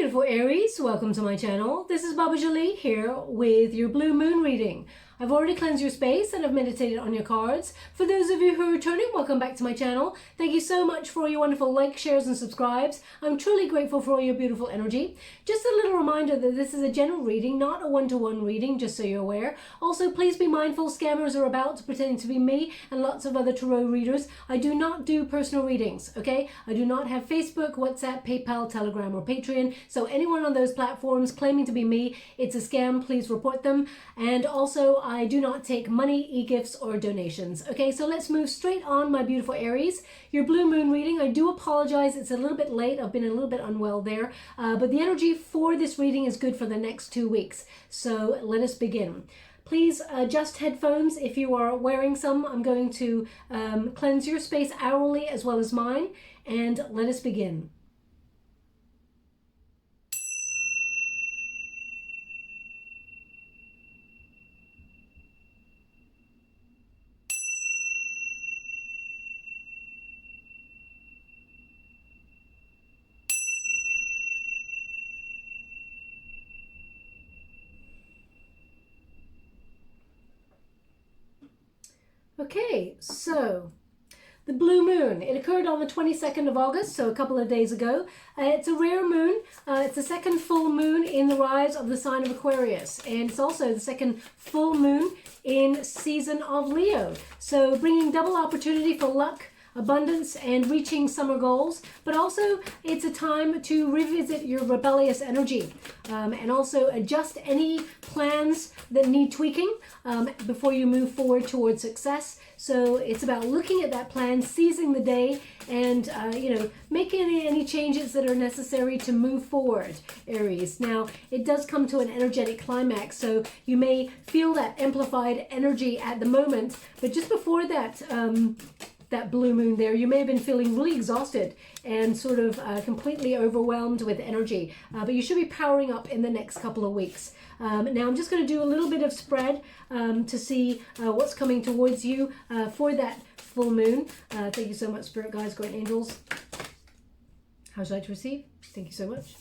beautiful Aries, welcome to my channel. This is Baba Jolie here with your blue moon reading. I've already cleansed your space and I've meditated on your cards. For those of you who are returning, welcome back to my channel. Thank you so much for all your wonderful likes, shares and subscribes. I'm truly grateful for all your beautiful energy. Just a little reminder that this is a general reading, not a one-to-one reading, just so you're aware. Also, please be mindful, scammers are about pretending to be me and lots of other tarot readers. I do not do personal readings, okay? I do not have Facebook, WhatsApp, PayPal, Telegram or Patreon. So anyone on those platforms claiming to be me, it's a scam, please report them. And also, I do not take money, e-gifts, or donations. Okay, so let's move straight on, my beautiful Aries. Your blue moon reading, I do apologize, it's a little bit late. I've been a little bit unwell there, but the energy for this reading is good for the next 2 weeks. So let us begin. Please adjust headphones if you are wearing some. I'm going to cleanse your space hourly as well as mine, and let us begin. Okay, so the blue moon, it occurred on the 22nd of August, so a couple of days ago. It's a rare moon. It's the second full moon in the rise of the sign of Aquarius, and it's also the second full moon in season of Leo. So bringing double opportunity for luck, abundance and reaching summer goals, but also it's a time to revisit your rebellious energy and also adjust any plans that need tweaking before you move forward towards success. So it's about looking at that plan, seizing the day, and making any changes that are necessary to move forward, Aries. Now, it does come to an energetic climax, so you may feel that amplified energy at the moment, but just before that, that blue moon there, you may have been feeling really exhausted and sort of completely overwhelmed with energy, but you should be powering up in the next couple of weeks. Now I'm just going to do a little bit of spread to see what's coming towards you for that full moon. Thank you so much, Spirit Guides, Great Angels. How should I to receive? Thank you so much.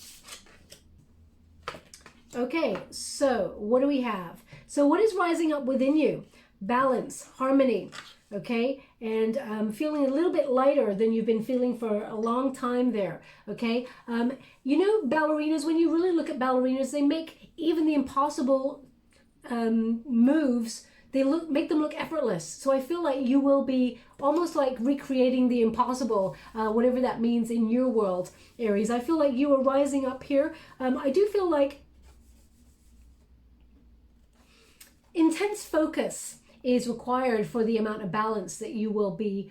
Okay, so what do we have? So what is rising up within you? Balance, harmony. Okay, and feeling a little bit lighter than you've been feeling for a long time there. Okay, you know, ballerinas, when you really look at ballerinas, they make even the impossible moves, they make them look effortless. So I feel like you will be almost like recreating the impossible, whatever that means in your world, Aries. I feel like you are rising up here. I do feel like intense focus is required for the amount of balance that you will be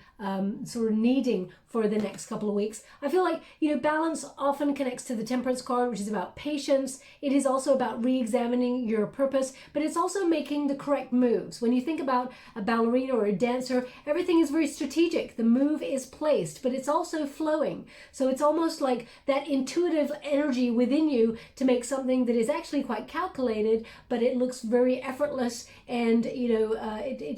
sort of needing for the next couple of weeks. I feel like, you know, balance often connects to the Temperance card, which is about patience. It is also about re-examining your purpose, but it's also making the correct moves. When you think about a ballerina or a dancer, everything is very strategic. The move is placed, but it's also flowing. So it's almost like that intuitive energy within you to make something that is actually quite calculated, but it looks very effortless, and it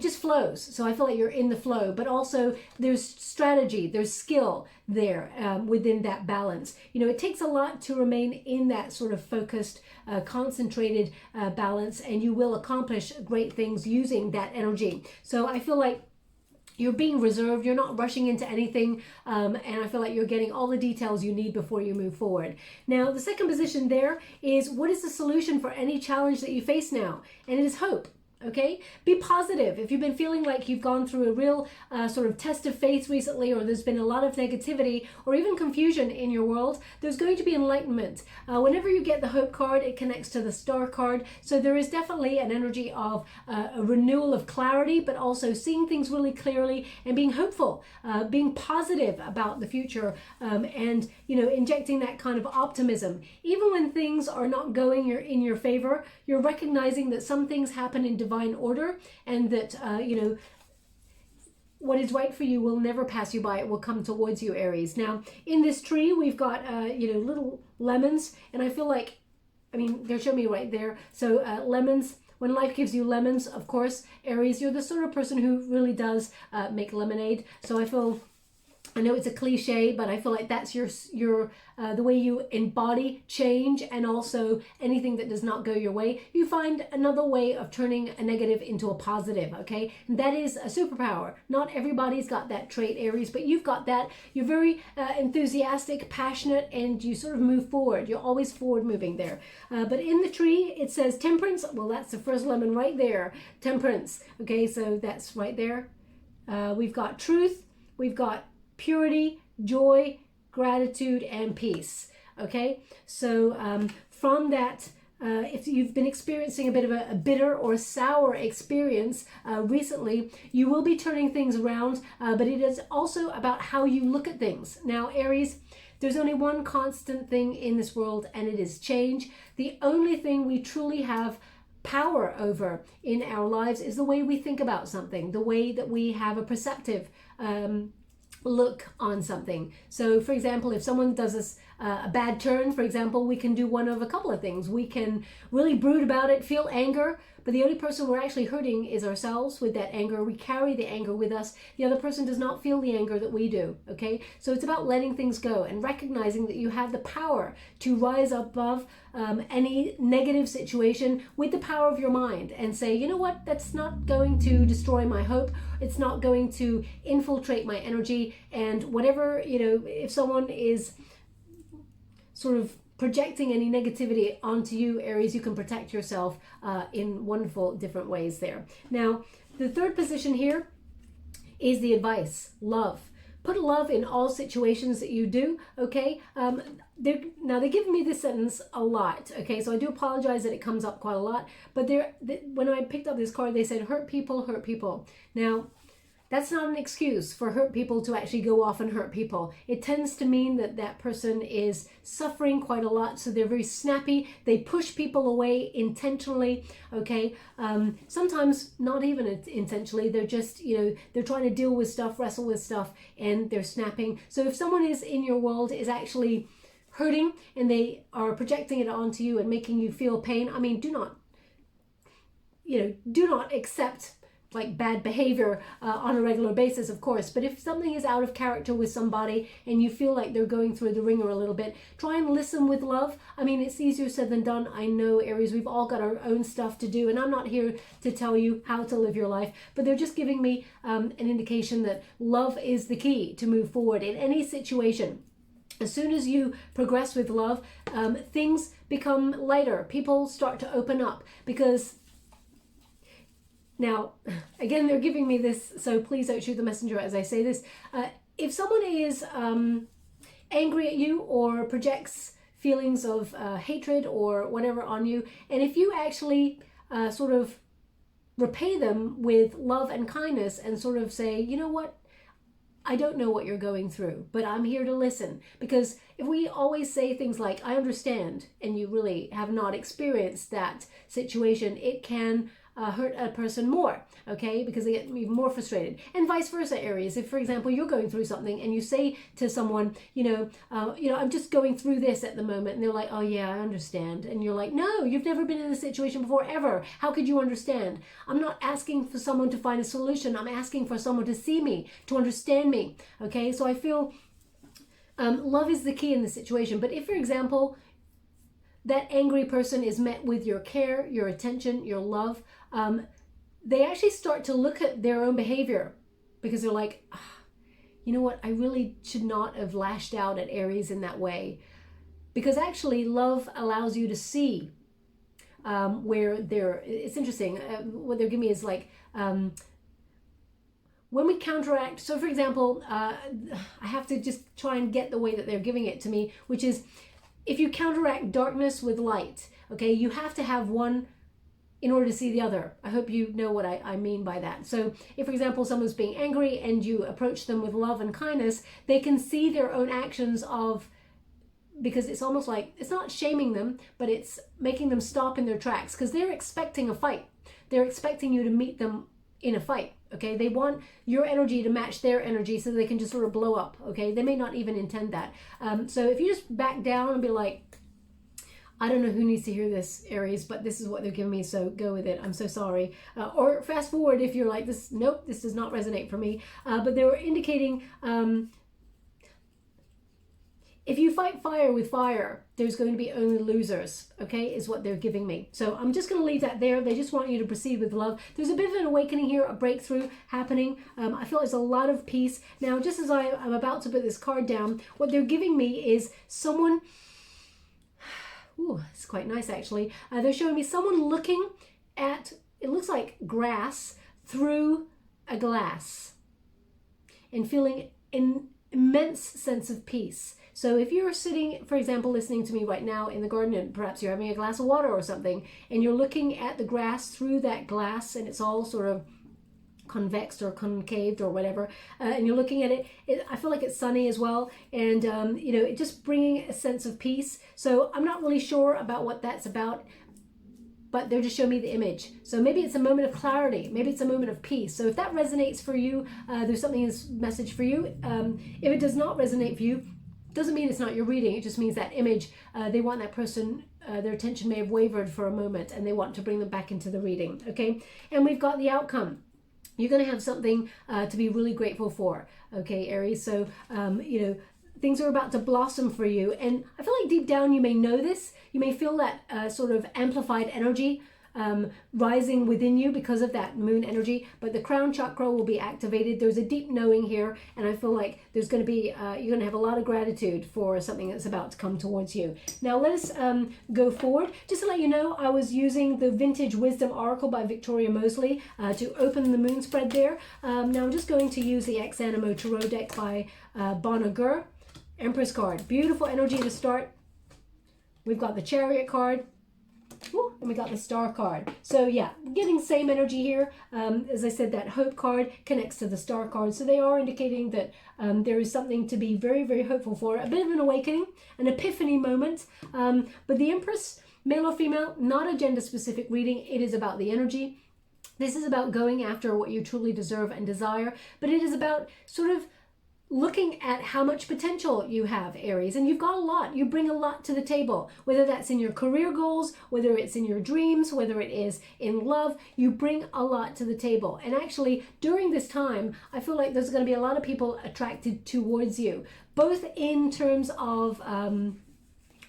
just flows. So I feel like you're in the flow, but also there's strategy, there's skill there within that balance. You know, it takes a lot to remain in that sort of focused, concentrated balance, and you will accomplish great things using that energy. So I feel like you're being reserved, you're not rushing into anything, and I feel like you're getting all the details you need before you move forward. Now, the second position there is, what is the solution for any challenge that you face now? And it is hope. Okay, be positive. If you've been feeling like you've gone through a real sort of test of faith recently, or there's been a lot of negativity or even confusion in your world, there's going to be enlightenment. Whenever you get the Hope card, it connects to the Star card. So there is definitely an energy of a renewal of clarity, but also seeing things really clearly and being hopeful, being positive about the future, and, you know, injecting that kind of optimism. Even when things are not going in your favor, you're recognizing that some things happen in divine order, and that what is right for you will never pass you by. It will come towards you, Aries. Now, in this tree, we've got little lemons, and I feel like, I mean, they're showing me right there. So lemons. When life gives you lemons, of course, Aries, you're the sort of person who really does make lemonade. So I feel I know it's a cliche, but I feel like that's your the way you embody change, and also anything that does not go your way, you find another way of turning a negative into a positive, okay? And that is a superpower. Not everybody's got that trait, Aries, but you've got that. You're very enthusiastic, passionate, and you sort of move forward. You're always forward moving there. But in the tree, it says temperance. Well, that's the first lemon right there, temperance. Okay, so that's right there. We've got truth. We've got purity, joy, gratitude, and peace. Okay, so from that, if you've been experiencing a bit of a bitter or sour experience recently, you will be turning things around, but it is also about how you look at things. Now, Aries, there's only one constant thing in this world, and it is change. The only thing we truly have power over in our lives is the way we think about something, the way that we have a perceptive look on something. So for example, if someone does us a bad turn, for example, we can do one of a couple of things. We can really brood about it, feel anger, but the only person we're actually hurting is ourselves with that anger. We carry the anger with us. The other person does not feel the anger that we do, okay? So it's about letting things go and recognizing that you have the power to rise above any negative situation with the power of your mind and say, you know what, that's not going to destroy my hope. It's not going to infiltrate my energy. And whatever, you know, if someone is sort of projecting any negativity onto you, Aries, you can protect yourself in wonderful different ways there. Now, the third position here is the advice, love. Put love in all situations that you do, okay? Now, they're giving me this sentence a lot, okay? So I do apologize that it comes up quite a lot, but when I picked up this card, they said, hurt people, hurt people. Now, that's not an excuse for hurt people to actually go off and hurt people. It tends to mean that that person is suffering quite a lot, so they're very snappy. They push people away intentionally, okay? Sometimes not even intentionally. They're just, you know, they're trying to deal with stuff, wrestle with stuff, and they're snapping. So if someone is in your world is actually hurting and they are projecting it onto you and making you feel pain, I mean, do not accept like bad behavior on a regular basis, of course. But if something is out of character with somebody and you feel like they're going through the ringer a little bit, try and listen with love. I mean, it's easier said than done. I know, Aries, we've all got our own stuff to do, and I'm not here to tell you how to live your life, but they're just giving me an indication that love is the key to move forward in any situation. As soon as you progress with love, things become lighter. People start to open up because now, again, they're giving me this, so please don't shoot the messenger as I say this. If someone is angry at you or projects feelings of hatred or whatever on you, and if you actually sort of repay them with love and kindness and sort of say, you know what, I don't know what you're going through, but I'm here to listen. Because if we always say things like, I understand, and you really have not experienced that situation, it can hurt a person more, okay, because they get even more frustrated. And vice versa, Aries. If, for example, you're going through something and you say to someone, I'm just going through this at the moment, and they're like, oh yeah, I understand. And you're like, no, you've never been in this situation before, ever. How could you understand? I'm not asking for someone to find a solution. I'm asking for someone to see me, to understand me, okay? So I feel love is the key in this situation. But if, for example, that angry person is met with your care, your attention, your love, they actually start to look at their own behavior because they're like, you know what, I really should not have lashed out at Aries in that way. Because actually love allows you to see where it's interesting. What they're giving me is like, when we counteract, so for example, I have to just try and get the way that they're giving it to me, which is, if you counteract darkness with light, okay, you have to have one in order to see the other. I hope you know what I mean by that. So if, for example, someone's being angry and you approach them with love and kindness, they can see their own actions because it's almost like, it's not shaming them, but it's making them stop in their tracks because they're expecting a fight. They're expecting you to meet them in a fight, okay? They want your energy to match their energy so they can just sort of blow up, okay? They may not even intend that. So if you just back down and be like, I don't know who needs to hear this, Aries, but this is what they're giving me, so go with it. I'm so sorry. Or fast forward if you're like, nope, this does not resonate for me. But they were indicating if you fight fire with fire, there's going to be only losers, okay, is what they're giving me. So I'm just going to leave that there. They just want you to proceed with love. There's a bit of an awakening here, a breakthrough happening. I feel there's a lot of peace. Now, just as I'm about to put this card down, what they're giving me is someone, ooh, it's quite nice actually. They're showing me someone looking at, it looks like grass through a glass and feeling an immense sense of peace. So if you're sitting, for example, listening to me right now in the garden, and perhaps you're having a glass of water or something, and you're looking at the grass through that glass, and it's all sort of convexed or concaved or whatever, and you're looking at it, I feel like it's sunny as well, and you know, it just bringing a sense of peace. So I'm not really sure about what that's about, but they're just showing me the image. So maybe it's a moment of clarity. Maybe it's a moment of peace. So if that resonates for you, there's something in this message for you. If it does not resonate for you, doesn't mean it's not your reading. It just means that image, they want that person, their attention may have wavered for a moment and they want to bring them back into the reading, okay? And we've got the outcome. You're going to have something to be really grateful for, okay, Aries? So, you know, things are about to blossom for you. And I feel like deep down you may know this. You may feel that sort of amplified energy rising within you because of that moon energy, but the crown chakra will be activated. There's a deep knowing here, and I feel like there's going to be, you're going to have a lot of gratitude for something that's about to come towards you. Now let us go forward. Just to let you know, I was using the Vintage Wisdom Oracle by Victoria Mosley to open the moon spread there. Now I'm just going to use the Ex Animo Tarot deck by Bonagur. Empress card, beautiful energy to start. We've got the Chariot card. Ooh, and we got the Star card. So yeah, getting same energy here. As I said, that Hope card connects to the Star card. So they are indicating that there is something to be very, very hopeful for. A bit of an awakening, an epiphany moment. But the Empress, male or female, not a gender specific reading. It is about the energy. This is about going after what you truly deserve and desire. But it is about sort of looking at how much potential you have, Aries, and you've got a lot. You bring a lot to the table, whether that's in your career goals, whether it's in your dreams, whether it is in love, you bring a lot to the table. And actually, during this time, I feel like there's going to be a lot of people attracted towards you, both in terms of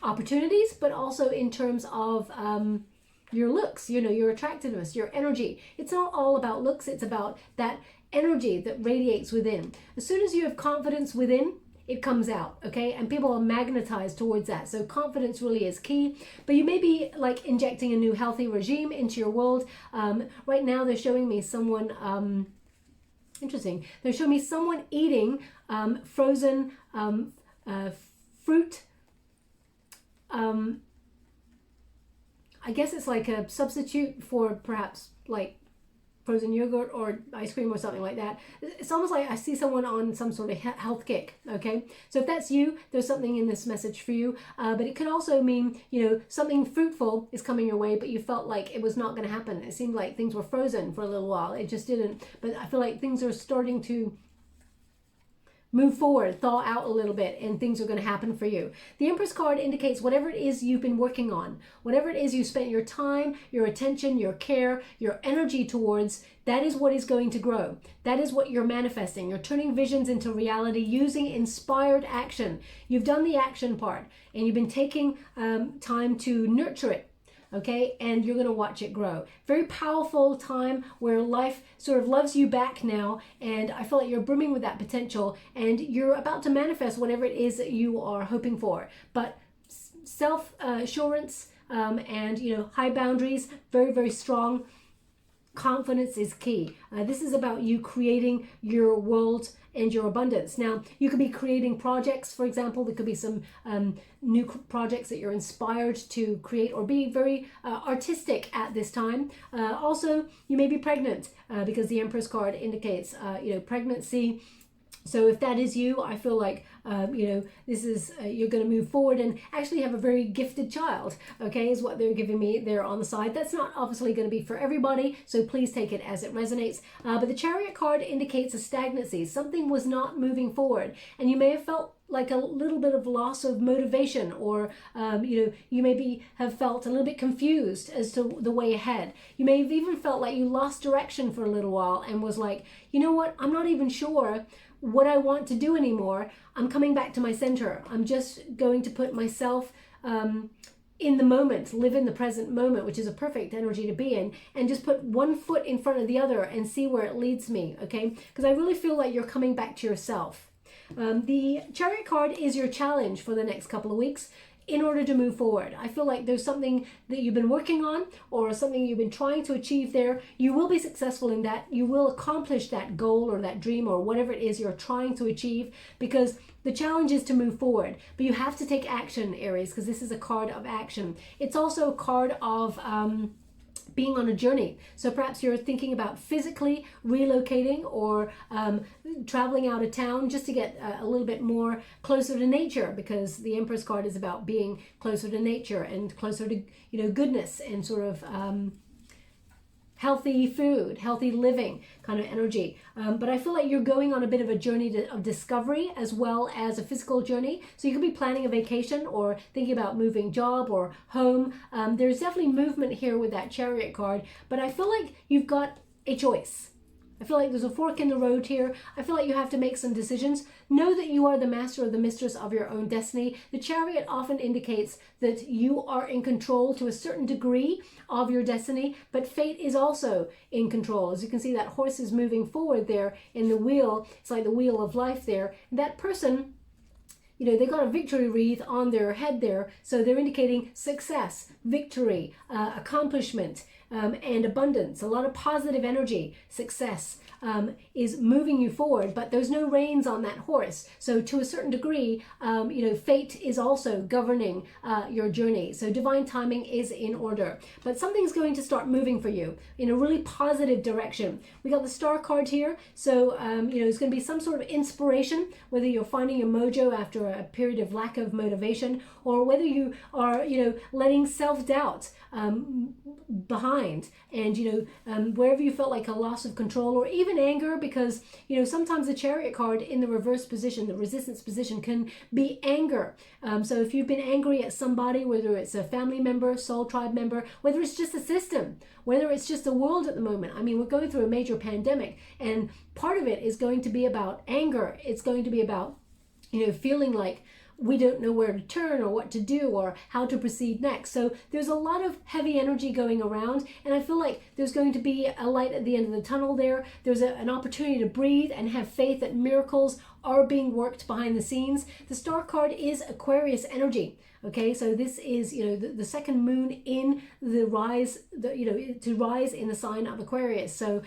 opportunities, but also in terms of your looks, you know, your attractiveness, your energy. It's not all about looks, it's about that energy that radiates within. As soon as you have confidence within, it comes out, okay? And people are magnetized towards that. So confidence really is key. But you may be like injecting a new healthy regime into your world. Right now they're showing me someone, interesting. They're showing me someone eating frozen fruit. I guess it's like a substitute for perhaps like frozen yogurt or ice cream or something like that. It's almost like I see someone on some sort of health kick, okay? So if that's you, there's something in this message for you. But it could also mean, you know, something fruitful is coming your way, but you felt like it was not going to happen. It seemed like things were frozen for a little while. It just didn't. But I feel like things are starting to move forward, thaw out a little bit, and things are going to happen for you. The Empress card indicates whatever it is you've been working on, whatever it is you spent your time, your attention, your care, your energy towards, that is what is going to grow. That is what you're manifesting. You're turning visions into reality using inspired action. You've done the action part, and you've been taking time to nurture it. Okay, and you're going to watch it grow. Very powerful time where life sort of loves you back now, and I feel like you're brimming with that potential, and you're about to manifest whatever it is that you are hoping for. But self-assurance and, you know, high boundaries, very, very strong. Confidence is key. This is about you creating your world and your abundance. Now, you could be creating projects, for example. There could be some new projects that you're inspired to create, or be very artistic at this time. Also, you may be pregnant because the Empress card indicates, you know, pregnancy. So if that is you, I feel like, you know, this is, you're going to move forward and actually have a very gifted child, okay, is what they're giving me there on the side. That's not obviously going to be for everybody, so please take it as it resonates. But the Chariot card indicates a stagnancy. Something was not moving forward, and you may have felt like a little bit of loss of motivation, or you maybe have felt a little bit confused as to the way ahead. You may have even felt like you lost direction for a little while and was like, you know what, I'm not even sure what I want to do anymore. I'm coming back to my center. I'm just going to put myself in the moment, live in the present moment, which is a perfect energy to be in, and just put one foot in front of the other and see where it leads me, okay? Because I really feel like you're coming back to yourself. The Chariot card is your challenge for the next couple of weeks in order to move forward. I feel like there's something that you've been working on or something you've been trying to achieve there. You will be successful in that. You will accomplish that goal or that dream or whatever it is you're trying to achieve, because the challenge is to move forward. But you have to take action, Aries, because this is a card of action. It's also a card of being on a journey. So perhaps you're thinking about physically relocating or traveling out of town just to get a little bit more closer to nature, because the Empress card is about being closer to nature and closer to, goodness and sort of healthy food, healthy living kind of energy. But I feel like you're going on a bit of a journey of discovery as well as a physical journey. So you could be planning a vacation or thinking about moving job or home. There's definitely movement here with that Chariot card, but I feel like you've got a choice. I feel like there's a fork in the road here. I feel like you have to make some decisions. Know that you are the master or the mistress of your own destiny. The Chariot often indicates that you are in control to a certain degree of your destiny, but fate is also in control. As you can see, that horse is moving forward there in the wheel. It's like the wheel of life there. And that person, they got a victory wreath on their head there. So they're indicating success, victory, accomplishment, and abundance. A lot of positive energy. Success is moving you forward, but there's no reins on that horse. So to a certain degree, fate is also governing your journey. So divine timing is in order, but something's going to start moving for you in a really positive direction. We got the Star card here. So, it's going to be some sort of inspiration, whether you're finding your mojo after a period of lack of motivation, or whether you are, letting self-doubt behind, and wherever you felt like a loss of control or even anger, because sometimes the Chariot card in the reverse position, the resistance position, can be anger. So if you've been angry at somebody, whether it's a family member, soul tribe member, whether it's just a system, whether it's just the world at the moment. I mean, we're going through a major pandemic, and part of it is going to be about anger. It's going to be about feeling like we don't know where to turn or what to do or how to proceed next. So there's a lot of heavy energy going around, and I feel like there's going to be a light at the end of the tunnel there. There's an opportunity to breathe and have faith that miracles are being worked behind the scenes. The Star card is Aquarius energy. Okay, so this is, the second moon in the rise, to rise in the sign of Aquarius. So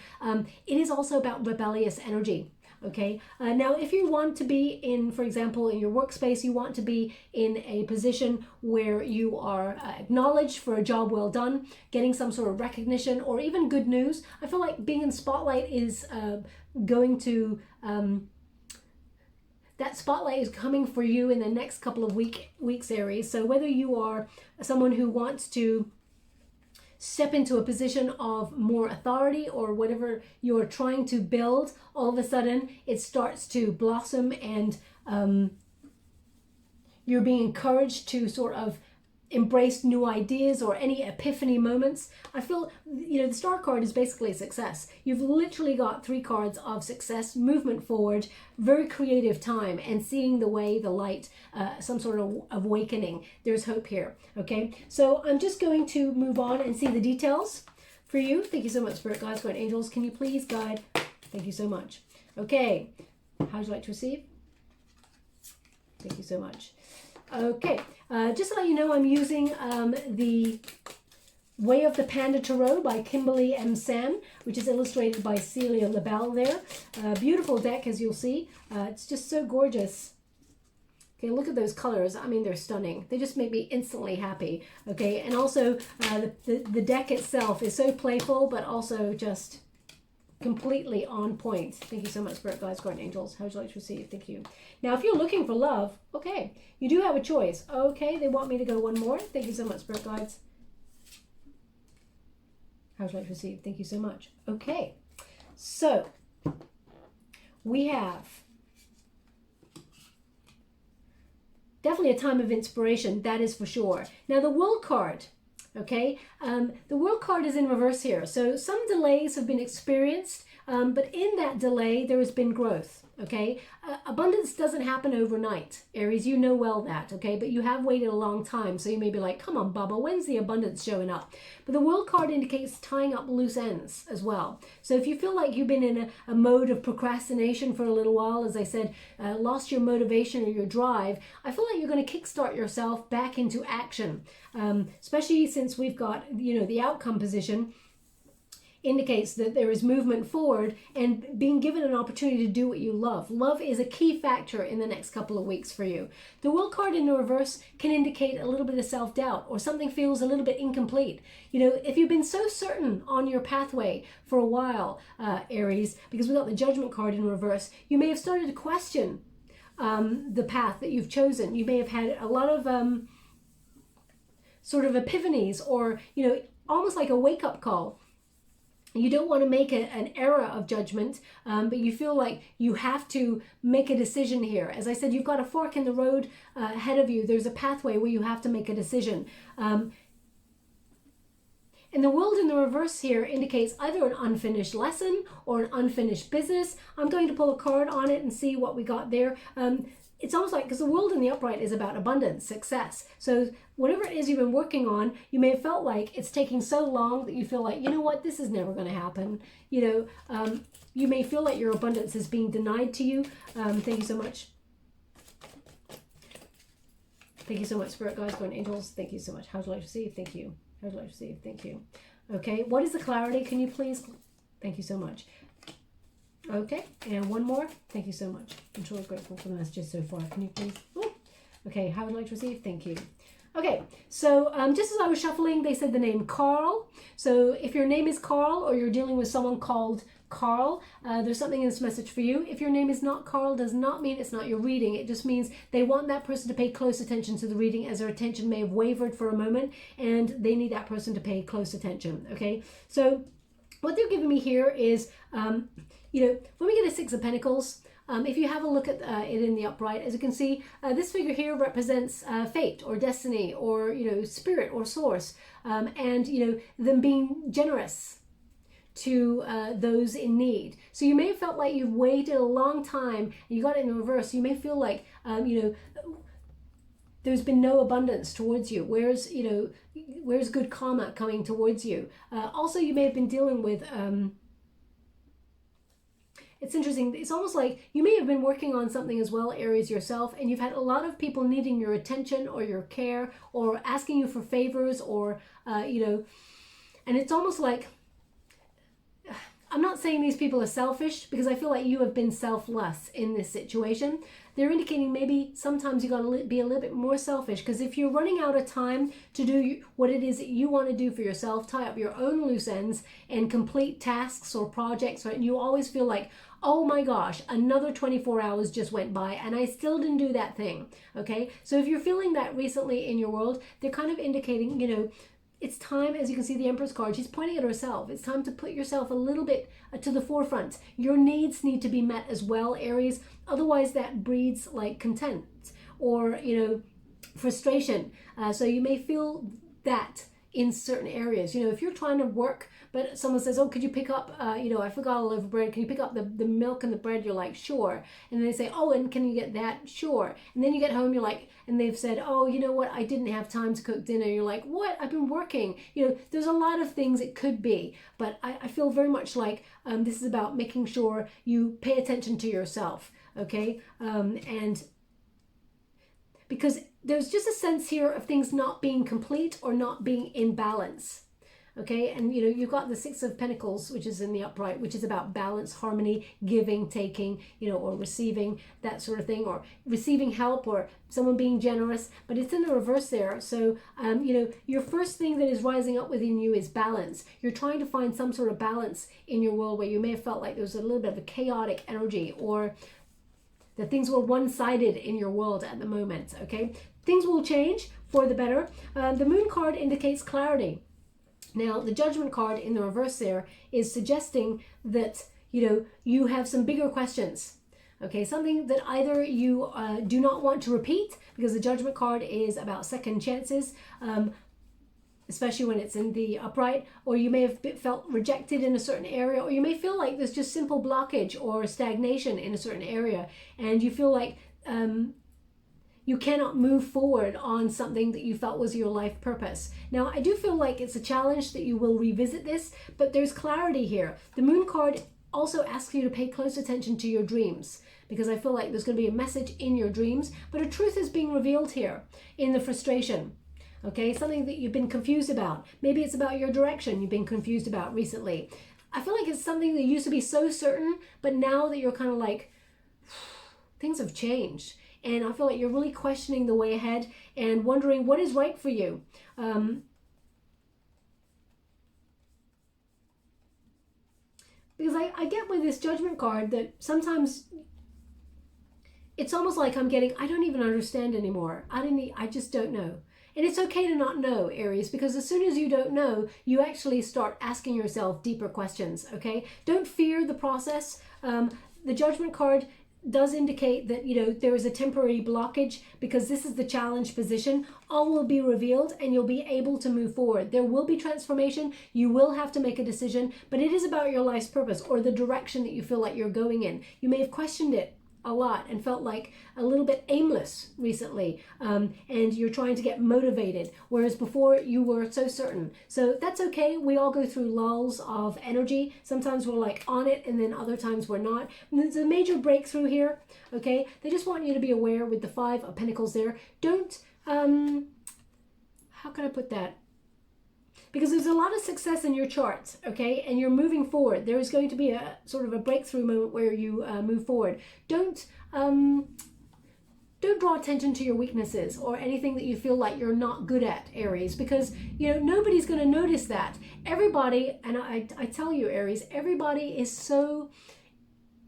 it is also about rebellious energy. Okay, now if you want to be in, for example, in your workspace, you want to be in a position where you are acknowledged for a job well done, getting some sort of recognition or even good news. I feel like being in spotlight is going to, that spotlight is coming for you in the next couple of weeks, Aries. So whether you are someone who wants to step into a position of more authority or whatever you're trying to build, all of a sudden it starts to blossom, and you're being encouraged to sort of embrace new ideas or any epiphany moments. I feel, the Star card is basically success. You've literally got 3 cards of success, movement forward, very creative time, and seeing the way, the light, some sort of awakening. There's hope here. Okay, so I'm just going to move on and see the details for you. Thank you so much, Spirit Guides, Guardian Angels. Can you please guide? Thank you so much. Okay, how would you like to receive? Thank you so much. Okay, just to let you know, I'm using the Way of the Panda Tarot by Kimberly M. San, which is illustrated by Celia LaBelle there. Beautiful deck, as you'll see. It's just so gorgeous. Okay, look at those colors. I mean, they're stunning. They just make me instantly happy. Okay, and also the deck itself is so playful, but also just completely on point. Thank you so much, Spirit Guides, Guardian Angels. How would you like to receive? Thank you. Now, if you're looking for love, okay, you do have a choice. Okay, they want me to go one more. Thank you so much, Spirit Guides. How would you like to receive? Thank you so much. Okay, so we have definitely a time of inspiration, that is for sure. Now the World card, okay, the World card is in reverse here. So some delays have been experienced, but in that delay there has been growth. Okay, abundance doesn't happen overnight, Aries. You know well that, okay? But you have waited a long time, so you may be like, come on, Baba, when's the abundance showing up? But the World card indicates tying up loose ends as well. So if you feel like you've been in a mode of procrastination for a little while, as I said, lost your motivation or your drive, I feel like you're going to kickstart yourself back into action, especially since we've got, you know, the outcome position indicates that there is movement forward and being given an opportunity to do what you love. Love is a key factor in the next couple of weeks for you. The World card in the reverse can indicate a little bit of self-doubt, or something feels a little bit incomplete. You know, if you've been so certain on your pathway for a while, Aries, because we got the Judgment card in reverse, you may have started to question the path that you've chosen. You may have had a lot of sort of epiphanies, or, you know, almost like a wake-up call. You don't want to make an error of judgment, but you feel like you have to make a decision here. As I said, you've got a fork in the road ahead of you. There's a pathway where you have to make a decision. And the World in the reverse here indicates either an unfinished lesson or an unfinished business. I'm going to pull a card on it and see what we got there. It's almost like, because the World in the upright is about abundance, success. So whatever it is you've been working on, you may have felt like it's taking so long that you feel like, you know what, this is never going to happen. You know, you may feel like your abundance is being denied to you. Thank you so much. Thank you so much, Spirit Guides, Guardian Angels. Thank you so much. How would you like to receive? Thank you. How would you like to receive? Thank you. Okay, what is the clarity? Can you please? Thank you so much. Okay, and one more. Thank you so much. I'm truly grateful for the messages so far. Can you please? Ooh. Okay, how would you like to receive? Thank you. Okay, so just as I was shuffling, they said the name Carl. So if your name is Carl, or you're dealing with someone called Carl, there's something in this message for you. If your name is not Carl, does not mean it's not your reading. It just means they want that person to pay close attention to the reading, as their attention may have wavered for a moment, and they need that person to pay close attention. Okay, so what they're giving me here is, you know, when we get a Six of Pentacles, if you have a look at it in the upright, as you can see, this figure here represents fate or destiny, or, you know, spirit or source, and, you know, them being generous to those in need. So you may have felt like you've waited a long time and you got it in the reverse. You may feel like, you know, there's been no abundance towards you. Where's, you know, where's good karma coming towards you? Also, you may have been dealing with, it's interesting, it's almost like you may have been working on something as well, Aries, yourself, and you've had a lot of people needing your attention or your care, or asking you for favors, or, you know, and it's almost like, I'm not saying these people are selfish, because I feel like you have been selfless in this situation. They're indicating maybe sometimes you got to be a little bit more selfish, because if you're running out of time to do what it is that you want to do for yourself, tie up your own loose ends and complete tasks or projects, right? And you always feel like, oh my gosh, another 24 hours just went by and I still didn't do that thing. Okay, so if you're feeling that recently in your world, they're kind of indicating, you know, it's time, as you can see the Empress card, she's pointing at herself. It's time to put yourself a little bit to the forefront. Your needs need to be met as well, Aries. Otherwise that breeds like contempt or, you know, frustration. So you may feel that in certain areas. You know, if you're trying to work, but someone says, oh, could you pick up, you know, I forgot a loaf of bread. Can you pick up the milk and the bread? You're like, sure. And then they say, oh, and can you get that? Sure. And then you get home, you're like, and they've said, oh, you know what? I didn't have time to cook dinner. You're like, what? I've been working. You know, there's a lot of things it could be, but I feel very much like this is about making sure you pay attention to yourself. Okay. And because there's just a sense here of things not being complete or not being in balance. Okay, and you know, you've got the Six of Pentacles, which is in the upright, which is about balance, harmony, giving, taking, you know, or receiving, that sort of thing, or receiving help, or someone being generous, but it's in the reverse there. So, you know, your first thing that is rising up within you is balance. You're trying to find some sort of balance in your world where you may have felt like there was a little bit of a chaotic energy, or that things were one-sided in your world at the moment. Okay, things will change for the better. The Moon card indicates clarity. Now, the Judgment card in the reverse there is suggesting that, you know, you have some bigger questions. Okay, something that either you do not want to repeat, because the Judgment card is about second chances, especially when it's in the upright, or you may have felt rejected in a certain area, or you may feel like there's just simple blockage or stagnation in a certain area, and you feel like you cannot move forward on something that you felt was your life purpose. Now, I do feel like it's a challenge that you will revisit this, but there's clarity here. The Moon card also asks you to pay close attention to your dreams, because I feel like there's going to be a message in your dreams, but a truth is being revealed here in the frustration. Okay, something that you've been confused about. Maybe it's about your direction you've been confused about recently. I feel like it's something that used to be so certain, but now that you're kind of like, things have changed. And I feel like you're really questioning the way ahead and wondering what is right for you. Because I get with this Judgment card that sometimes it's almost like I'm getting, I don't even understand anymore. I just don't know. And it's okay to not know, Aries, because as soon as you don't know, you actually start asking yourself deeper questions, okay? Don't fear the process. The Judgment card does indicate that, you know, there is a temporary blockage, because this is the challenge position. All will be revealed and you'll be able to move forward. There will be transformation. You will have to make a decision, but it is about your life's purpose or the direction that you feel like you're going in. You may have questioned it a lot and felt like a little bit aimless recently, and you're trying to get motivated, whereas before you were so certain. So that's okay. We all go through lulls of energy. Sometimes we're like on it, and then other times we're not. And there's a major breakthrough here, okay? They just want you to be aware with the Five of Pentacles there. Don't, how can I put that? Because there's a lot of success in your charts, okay? And you're moving forward. There is going to be a sort of a breakthrough moment where you move forward. Don't draw attention to your weaknesses or anything that you feel like you're not good at, Aries, because, you know, nobody's going to notice that. Everybody, and I tell you, Aries, everybody is so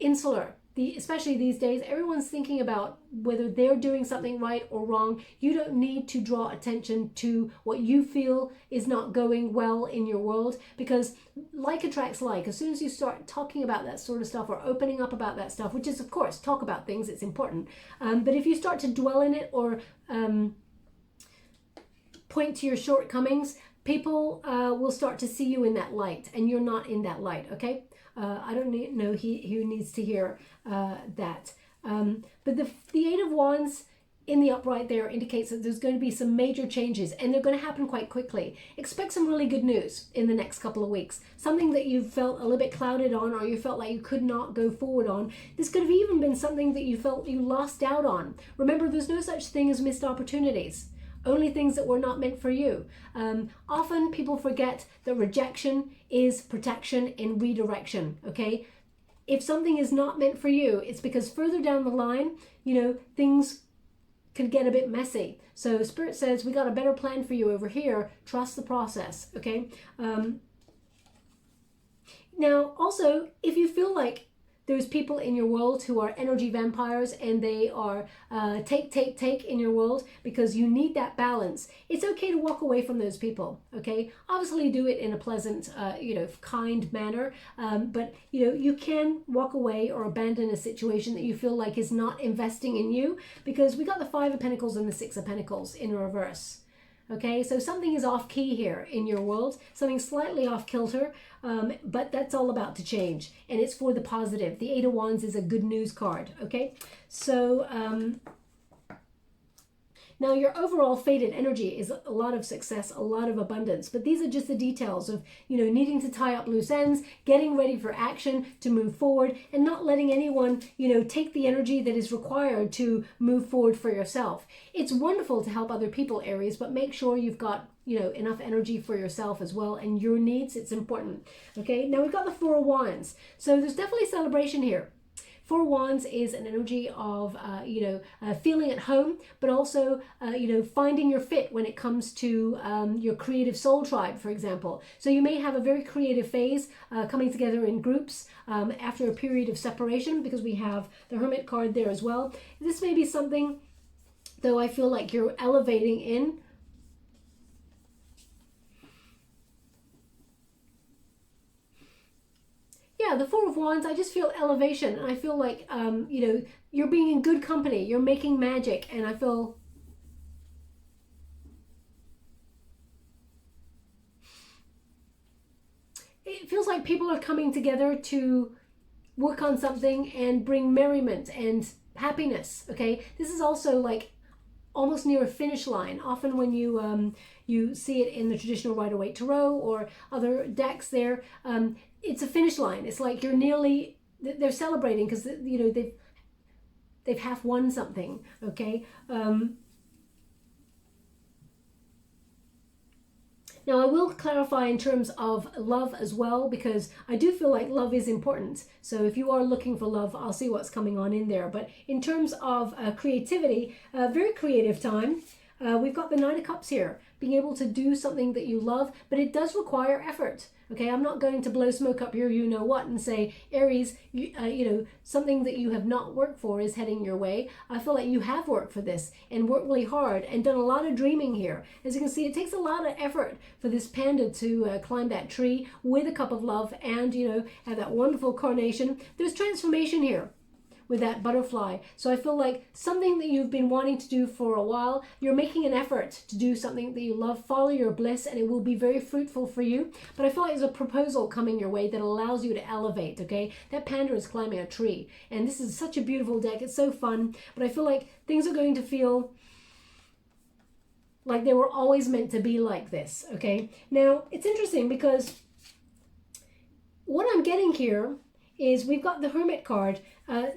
insular. Especially these days, everyone's thinking about whether they're doing something right or wrong. You don't need to draw attention to what you feel is not going well in your world, because like attracts like. As soon as you start talking about that sort of stuff or opening up about that stuff, which is, of course, talk about things, it's important. But if you start to dwell in it or point to your shortcomings, people will start to see you in that light, and you're not in that light, okay? I don't know who needs to hear that. But the Eight of Wands in the upright there indicates that there's going to be some major changes, and they're going to happen quite quickly. Expect some really good news in the next couple of weeks. Something that you felt a little bit clouded on, or you felt like you could not go forward on. This could have even been something that you felt you lost out on. Remember, there's no such thing as missed opportunities. Only things that were not meant for you. Often people forget that rejection is protection and redirection, okay? If something is not meant for you, it's because further down the line, you know, things could get a bit messy. So Spirit says, we got a better plan for you over here. Trust the process, okay? Now, also, if you feel like there's people in your world who are energy vampires, and they are take in your world because you need that balance, it's okay to walk away from those people, okay? Obviously do it in a pleasant, you know, kind manner, but, you know, you can walk away or abandon a situation that you feel like is not investing in you, because we got the Five of Pentacles and the Six of Pentacles in reverse. Okay, so something is off key here in your world, something slightly off kilter, but that's all about to change, and it's for the positive. The Eight of Wands is a good news card, okay? So now your overall fated energy is a lot of success, a lot of abundance, but these are just the details of, you know, needing to tie up loose ends, getting ready for action to move forward, and not letting anyone, you know, take the energy that is required to move forward for yourself. It's wonderful to help other people, Aries, but make sure you've got, you know, enough energy for yourself as well, and your needs. It's important. Okay, now we've got the Four of Wands, so there's definitely celebration here. Four of Wands is an energy of, you know, feeling at home, but also, you know, finding your fit when it comes to your creative soul tribe, for example. So you may have a very creative phase coming together in groups after a period of separation, because we have the Hermit card there as well. This may be something, though, I feel like you're elevating in. yeah, the Four of Wands, I just feel elevation. And I feel like, you know, you're being in good company. You're making magic. And I feel... it feels like people are coming together to work on something and bring merriment and happiness, okay? This is also like almost near a finish line. Often when you you see it in the traditional Rider-Waite Tarot or other decks there, it's a finish line. It's like you're nearly, they're celebrating because, you know, they've half won something, okay? Now, I will clarify in terms of love as well, because I do feel like love is important. So if you are looking for love, I'll see what's coming on in there. But in terms of creativity, very creative time. We've got the Nine of Cups here, being able to do something that you love, but it does require effort. Okay, I'm not going to blow smoke up your you-know-what and say, Aries, you know, something that you have not worked for is heading your way. I feel like you have worked for this and worked really hard and done a lot of dreaming here. As you can see, it takes a lot of effort for this panda to climb that tree with a cup of love and, you know, have that wonderful coronation. There's transformation here with that butterfly. So I feel like something that you've been wanting to do for a while, you're making an effort to do something that you love, follow your bliss, and it will be very fruitful for you. But I feel like there's a proposal coming your way that allows you to elevate, okay? That panda is climbing a tree, and this is such a beautiful deck. It's so fun, but I feel like things are going to feel like they were always meant to be like this, okay? Now, it's interesting because what I'm getting here is we've got the Hermit card.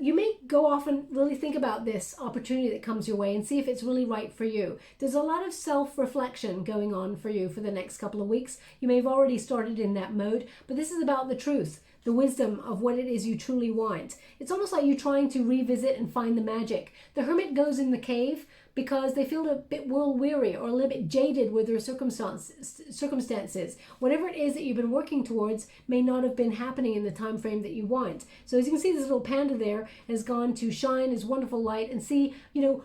You may go off and really think about this opportunity that comes your way and see if it's really right for you. There's a lot of self-reflection going on for you for the next couple of weeks. You may have already started in that mode, but this is about the truth, the wisdom of what it is you truly want. It's almost like you're trying to revisit and find the magic. The Hermit goes in the cave because they feel a bit world-weary or a little bit jaded with their circumstances. Whatever it is that you've been working towards may not have been happening in the time frame that you want. So as you can see, this little panda there has gone to shine his wonderful light and see, you know,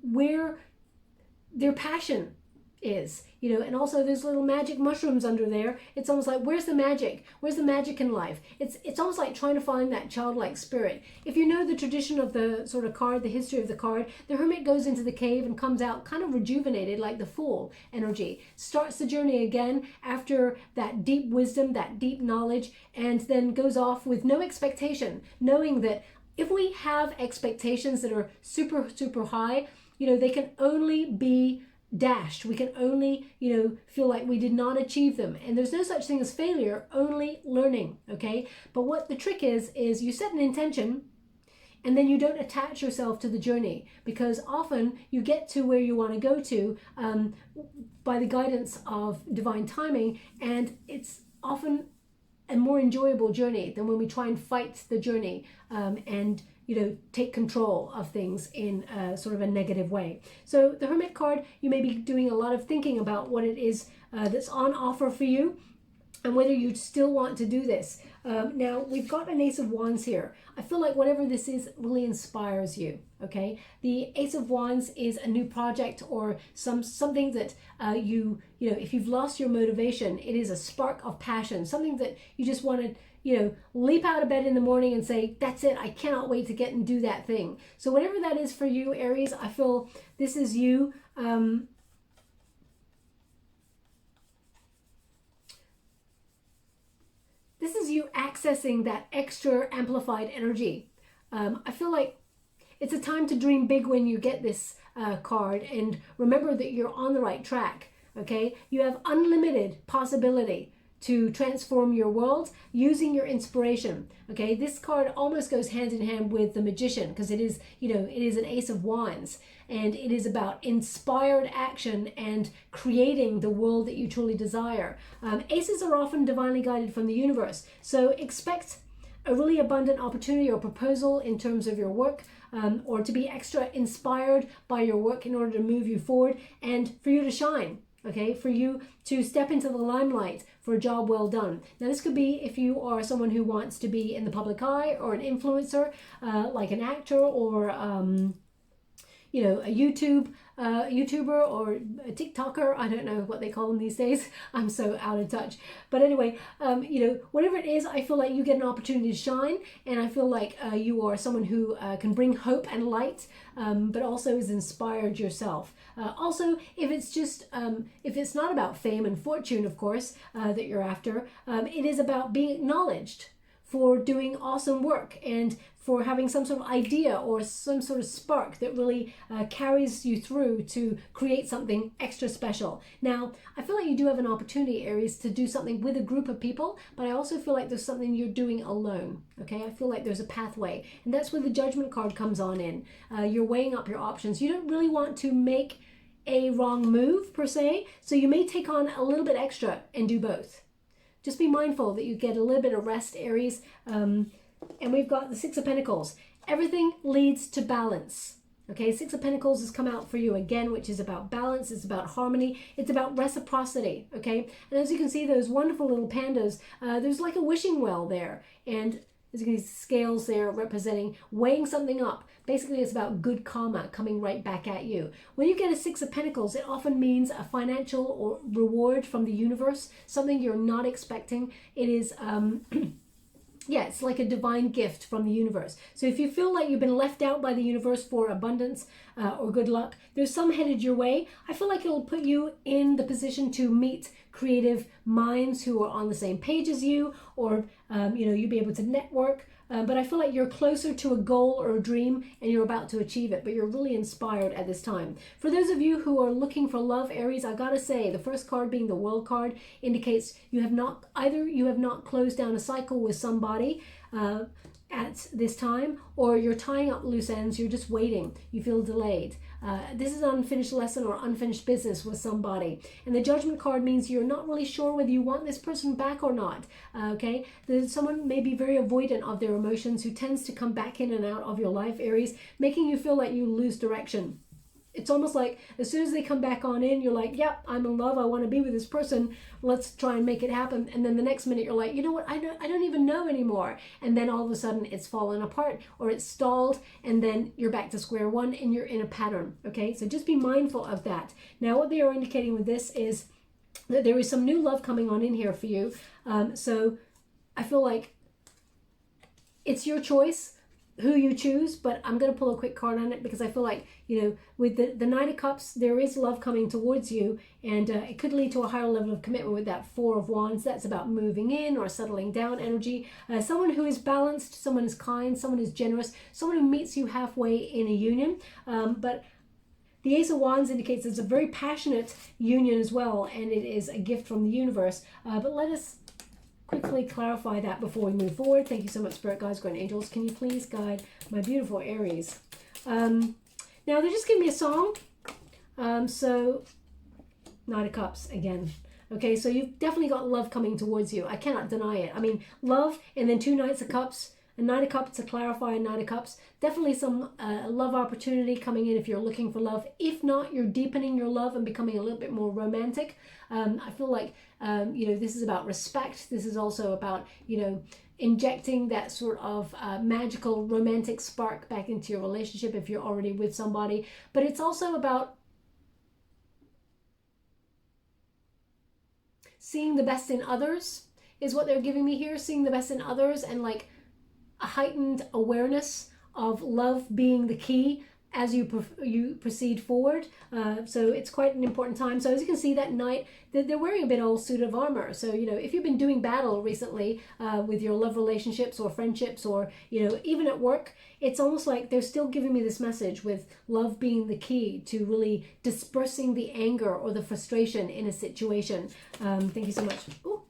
where their passion is, you know, and also there's little magic mushrooms under there. It's almost like, where's the magic? Where's the magic in life? It's almost like trying to find that childlike spirit. If you know the tradition of the sort of card, the history of the card, the Hermit goes into the cave and comes out kind of rejuvenated, like the Fool energy, starts the journey again after that deep wisdom, that deep knowledge, and then goes off with no expectation, knowing that if we have expectations that are super, super high, you know, they can only be dashed. We can only, you know, feel like we did not achieve them. And there's no such thing as failure, only learning, okay? But what the trick is you set an intention and then you don't attach yourself to the journey, because often you get to where you want to go to by the guidance of divine timing, and it's often a more enjoyable journey than when we try and fight the journey and, you know, take control of things in sort of a negative way. So the Hermit card, you may be doing a lot of thinking about what it is that's on offer for you and whether you still want to do this. Now, we've got an Ace of Wands here. I feel like whatever this is really inspires you, okay? The Ace of Wands is a new project or something that you know, if you've lost your motivation, it is a spark of passion, something that you just want to, you know, leap out of bed in the morning and say, that's it, I cannot wait to get and do that thing. So whatever that is for you, Aries, I feel this is you. This is you accessing that extra amplified energy. I feel like it's a time to dream big when you get this card, and remember that you're on the right track, okay? You have unlimited possibility to transform your world using your inspiration, okay? This card almost goes hand in hand with the Magician, because it is, you know, it is an Ace of Wands, and it is about inspired action and creating the world that you truly desire. Aces are often divinely guided from the universe, so expect a really abundant opportunity or proposal in terms of your work, or to be extra inspired by your work in order to move you forward and for you to shine. Okay, for you to step into the limelight for a job well done. Now, this could be if you are someone who wants to be in the public eye or an influencer, like an actor or, you know, a YouTuber or a TikToker. I don't know what they call them these days. I'm so out of touch. But anyway, you know, whatever it is, I feel like you get an opportunity to shine, and I feel like you are someone who can bring hope and light, but also is inspired yourself. Also, if it's just, if it's not about fame and fortune, of course, that you're after, it is about being acknowledged for doing awesome work and for having some sort of idea or some sort of spark that really carries you through to create something extra special. Now, I feel like you do have an opportunity, Aries, to do something with a group of people, but I also feel like there's something you're doing alone, okay? I feel like there's a pathway, and that's where the Judgment card comes on in. You're weighing up your options. You don't really want to make a wrong move, per se, so you may take on a little bit extra and do both. Just be mindful that you get a little bit of rest, Aries. And we've got the Six of Pentacles. Everything leads to balance. Okay, Six of Pentacles has come out for you again, which is about balance. It's about harmony. It's about reciprocity. Okay, and as you can see, those wonderful little pandas, there's like a wishing well there. And as you can see, scales there representing weighing something up. Basically, it's about good karma coming right back at you. When you get a Six of Pentacles, it often means a financial or reward from the universe, something you're not expecting. It is, yeah, it's like a divine gift from the universe. So if you feel like you've been left out by the universe for abundance or good luck, there's some headed your way. I feel like it'll put you in the position to meet creative minds who are on the same page as you, or you know, you'll be able to network. But I feel like you're closer to a goal or a dream and you're about to achieve it, but you're really inspired at this time. For those of you who are looking for love, Aries, I gotta say, the first card being the World card indicates you have not, either you have not closed down a cycle with somebody at this time, or you're tying up loose ends, you're just waiting, you feel delayed. This is an unfinished lesson or unfinished business with somebody. And the Judgment card means you're not really sure whether you want this person back or not. Okay, someone may be very avoidant of their emotions who tends to come back in and out of your life, Aries, making you feel like you lose direction. It's almost like as soon as they come back on in, you're like, yep, I'm in love, I want to be with this person, let's try and make it happen. And then the next minute you're like, you know what, I don't even know anymore. And then all of a sudden it's fallen apart or it's stalled, and then you're back to square one and you're in a pattern. Okay, so just be mindful of that. Now what they are indicating with this is that there is some new love coming on in here for you. So I feel like it's your choice who you choose, but I'm going to pull a quick card on it because I feel like, you know, with the Knight of Cups, there is love coming towards you, and it could lead to a higher level of commitment with that Four of Wands. That's about moving in or settling down energy. Someone who is balanced, someone who's kind, someone who's generous, someone who meets you halfway in a union. But the Ace of Wands indicates it's a very passionate union as well, and it is a gift from the universe. But let us quickly clarify that before we move forward. Thank you so much, Spirit Guides, Guardian Angels. Can you please guide my beautiful Aries? Now, they just give me a song. So, Knight of Cups again. Okay, so you've definitely got love coming towards you. I cannot deny it. I mean, love and then two Knights of Cups. A Knight of Cups to clarify, a Knight of Cups. Definitely some love opportunity coming in if you're looking for love. If not, you're deepening your love and becoming a little bit more romantic. I feel like, you know, this is about respect. This is also about, you know, injecting that sort of magical romantic spark back into your relationship if you're already with somebody. But it's also about seeing the best in others is what they're giving me here. Seeing the best in others and like a heightened awareness of love being the key as you proceed forward. So it's quite an important time. So as you can see, that knight, they're wearing a big old suit of armor. So, you know, if you've been doing battle recently with your love relationships or friendships, or, you know, even at work, it's almost like they're still giving me this message with love being the key to really dispersing the anger or the frustration in a situation. Thank you so much. Ooh.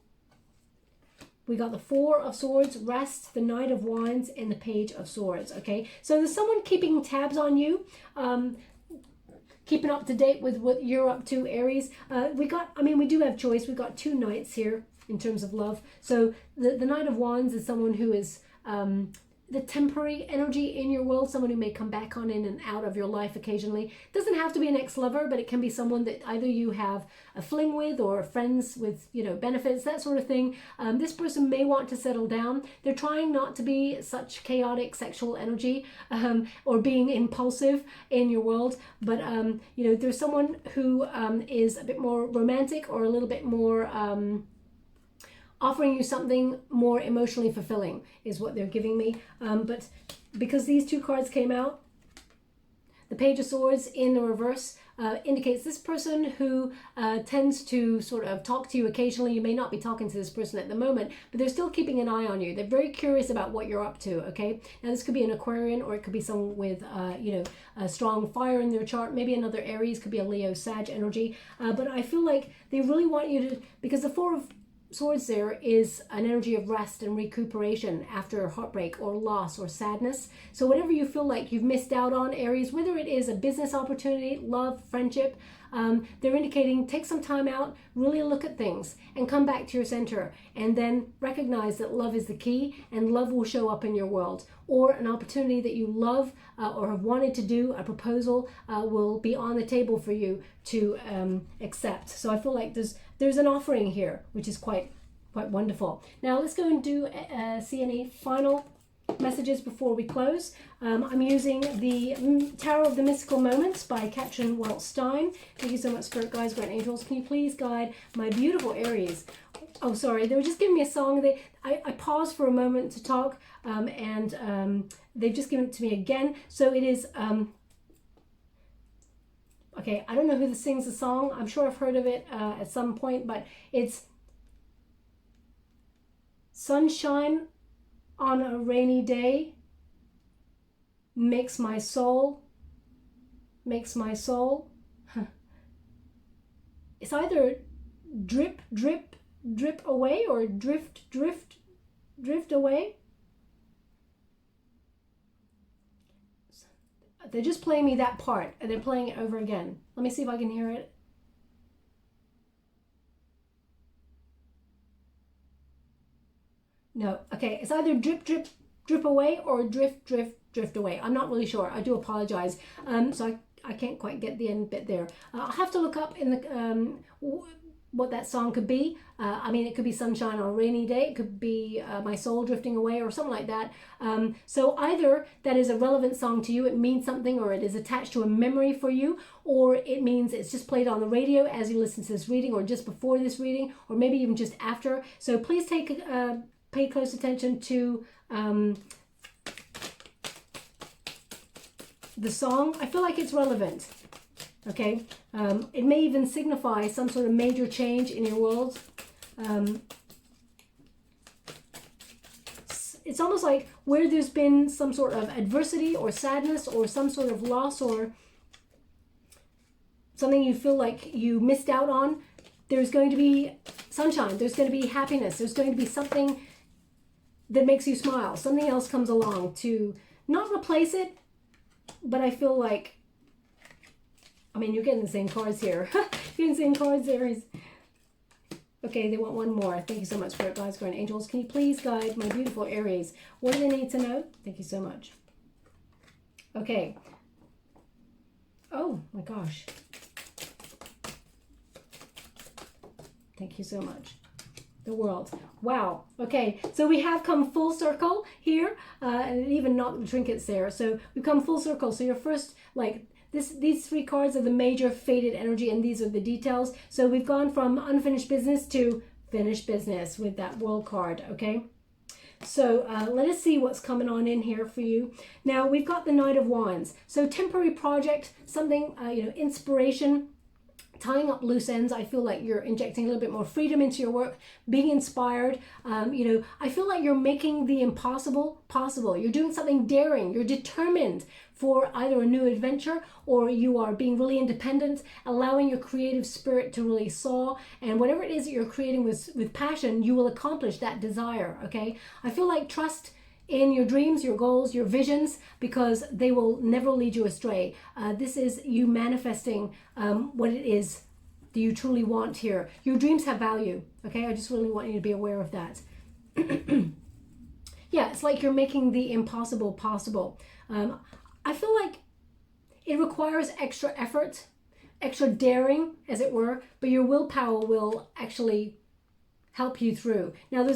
We got the Four of Swords, Rest, the Knight of Wands, and the Page of Swords, okay? So there's someone keeping tabs on you, keeping up to date with what you're up to, Aries. We do have choice. We've got two knights here in terms of love. So the Knight of Wands is someone who is the temporary energy in your world, someone who may come back on in and out of your life occasionally. It doesn't have to be an ex-lover, but it can be someone that either you have a fling with or friends with, you know, benefits, that sort of thing. This person may want to settle down. They're trying not to be such chaotic sexual energy or being impulsive in your world, but you know, there's someone who is a bit more romantic or a little bit more offering you something more emotionally fulfilling is what they're giving me. But because these two cards came out, the Page of Swords in the reverse indicates this person who tends to sort of talk to you occasionally. You may not be talking to this person at the moment, but they're still keeping an eye on you. They're very curious about what you're up to, okay? Now this could be an Aquarian, or it could be someone with, you know, a strong fire in their chart. Maybe another Aries, could be a Leo, Sag energy. But I feel like they really want you to, because the Four of Swords there is an energy of rest and recuperation after heartbreak or loss or sadness. So whatever you feel like you've missed out on, Aries, whether it is a business opportunity, love, friendship, they're indicating take some time out, really look at things and come back to your center, and then recognize that love is the key, and love will show up in your world, or an opportunity that you love or have wanted to do, a proposal will be on the table for you to accept. So I feel like there's an offering here, which is quite wonderful. Now let's go and do see any final messages before we close. I'm using the Tarot of the Mystical Moments by CATRIN, STEIN. Thank you so much, Spirit Guides, Great Angels. Can you please guide my beautiful Aries? Oh, sorry, they were just giving me a song. I paused for a moment to talk, and they've just given it to me again. So it is, okay, I don't know who sings the song. I'm sure I've heard of it at some point, but it's Sunshine on a Rainy Day makes my soul. It's either drip, drip, drip away, or drift, drift, drift away. They're just playing me that part, and they're playing it over again. Let me see if I can hear it. No, okay, it's either drip, drip, drip away, or drift, drift, drift away. I'm not really sure. I do apologize. So I can't quite get the end bit there. I'll have to look up in the what that song could be. I mean, it could be Sunshine on a Rainy Day. It could be My Soul Drifting Away, or something like that. So either that is a relevant song to you, it means something, or it is attached to a memory for you, or it means it's just played on the radio as you listen to this reading, or just before this reading, or maybe even just after. So please pay close attention to the song. I feel like it's relevant. Okay, it may even signify some sort of major change in your world. It's almost like where there's been some sort of adversity or sadness or some sort of loss or something you feel like you missed out on, there's going to be sunshine, there's going to be happiness, there's going to be something that makes you smile. Something else comes along to not replace it, but I feel like, I mean, you're getting the same cards here. You're getting the same cards, Aries. Okay, they want one more. Thank you so much, Spirit Guides, Grand Angels. Can you please guide my beautiful Aries? What do they need to know? Thank you so much. Okay. Oh, my gosh. Thank you so much. The World. Wow. Okay, so we have come full circle here, and even not the trinkets there. So we've come full circle. So your first, like, these three cards are the major fated energy, and these are the details. So we've gone from unfinished business to finished business with that World card, okay? So let us see what's coming on in here for you. Now, we've got the Knight of Wands. So temporary project, something, you know, inspiration, tying up loose ends. I feel like you're injecting a little bit more freedom into your work, being inspired. You know, I feel like you're making the impossible possible. You're doing something daring. You're determined for either a new adventure, or you are being really independent, allowing your creative spirit to really soar. And whatever it is that you're creating with passion, you will accomplish that desire, okay? I feel like trust in your dreams, your goals, your visions, because they will never lead you astray. This is you manifesting what it is that you truly want here. Your dreams have value, okay? I just really want you to be aware of that. yeah, it's like you're making the impossible possible. I feel like it requires extra effort, extra daring, as it were, but your willpower will actually help you through. Now,